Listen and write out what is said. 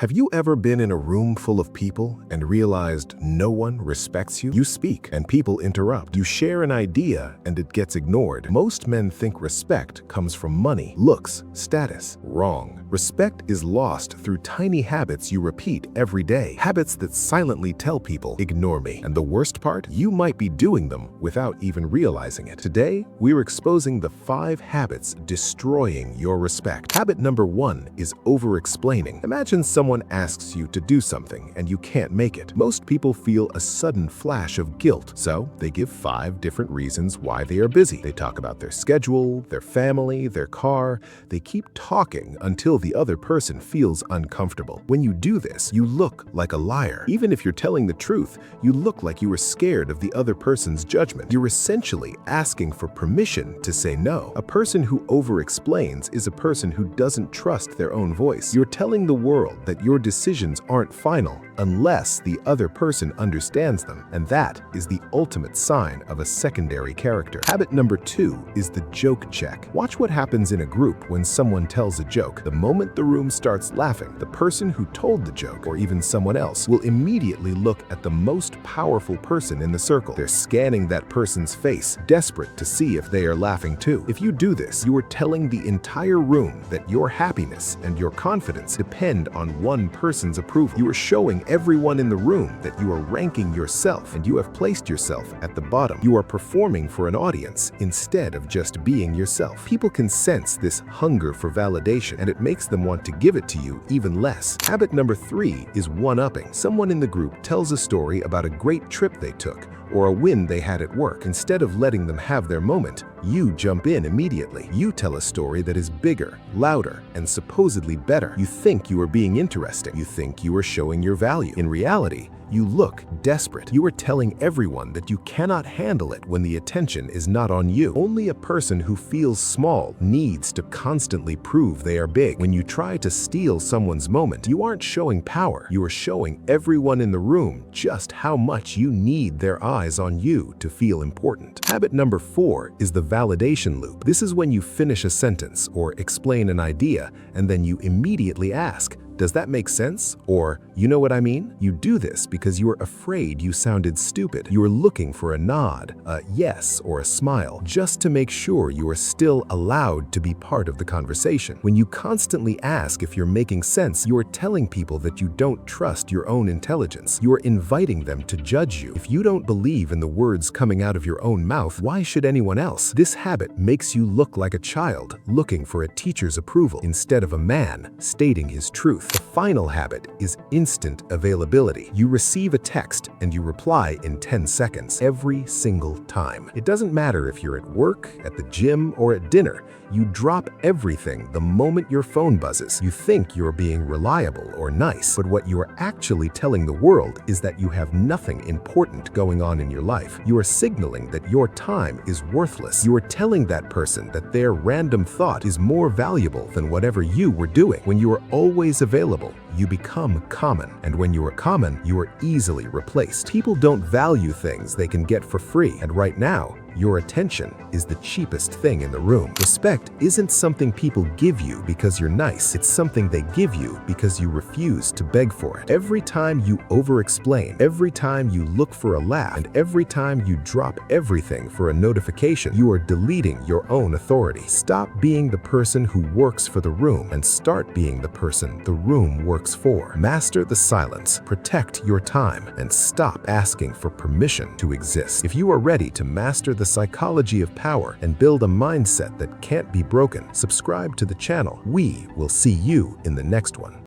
Have you ever been in a room full of people and realized no one respects you? You speak and people interrupt. You share an idea and it gets ignored. Most men think respect comes from money, looks, status. Wrong. Respect is lost through tiny habits you repeat every day. Habits that silently tell people, ignore me. And the worst part, you might be doing them without even realizing it. Today, we're exposing the 5 habits destroying your respect. Habit number 1 is over-explaining. Imagine someone asks you to do something and you can't make it. Most people feel a sudden flash of guilt, so they give 5 different reasons why they are busy. They talk about their schedule, their family, their car. They keep talking until the other person feels uncomfortable. When you do this, you look like a liar. Even if you're telling the truth, you look like you were scared of the other person's judgment. You're essentially asking for permission to say no. A person who over-explains is a person who doesn't trust their own voice. You're telling the world that your decisions aren't final unless the other person understands them, and that is the ultimate sign of a secondary character. Habit number 2 is the joke check. Watch what happens in a group when someone tells a joke. The moment the room starts laughing, the person who told the joke, or even someone else, will immediately look at the most powerful person in the circle. They're scanning that person's face, desperate to see if they are laughing too. If you do this, you are telling the entire room that your happiness and your confidence depend on one person's approval. You are showing everyone in the room that you are ranking yourself and you have placed yourself at the bottom. You are performing for an audience instead of just being yourself. People can sense this hunger for validation and it makes them want to give it to you even less. Habit number 3 is one-upping. Someone in the group tells a story about a great trip they took or a win they had at work. Instead of letting them have their moment, you jump in immediately. You tell a story that is bigger, louder, and supposedly better. You think you are being interesting. You think you are showing your value. In reality, you look desperate. You are telling everyone that you cannot handle it when the attention is not on you. Only a person who feels small needs to constantly prove they are big. When you try to steal someone's moment, you aren't showing power. You are showing everyone in the room just how much you need their eyes on you to feel important. Habit number 4 is the validation loop. This is when you finish a sentence or explain an idea and then you immediately ask, does that make sense? Or, you know what I mean? You do this because you are afraid you sounded stupid. You are looking for a nod, a yes, or a smile, just to make sure you are still allowed to be part of the conversation. When you constantly ask if you're making sense, you are telling people that you don't trust your own intelligence. You are inviting them to judge you. If you don't believe in the words coming out of your own mouth, why should anyone else? This habit makes you look like a child looking for a teacher's approval instead of a man stating his truth. The final habit is instant availability. You receive a text and you reply in 10 seconds every single time. It doesn't matter if you're at work, at the gym, or at dinner. You drop everything the moment your phone buzzes. You think you're being reliable or nice, but what you are actually telling the world is that you have nothing important going on in your life. You are signaling that your time is worthless. You are telling that person that their random thought is more valuable than whatever you were doing. When you are always available, you become common. And when you are common, you are easily replaced. People don't value things they can get for free. And right now, your attention is the cheapest thing in the room. Respect isn't something people give you because you're nice. It's something they give you because you refuse to beg for it. Every time you over-explain, every time you look for a laugh, and every time you drop everything for a notification, you are deleting your own authority. Stop being the person who works for the room and start being the person the room works for. Master the silence, protect your time, and stop asking for permission to exist. If you are ready to master the psychology of power and build a mindset that can't be broken, subscribe to the channel. We will see you in the next one.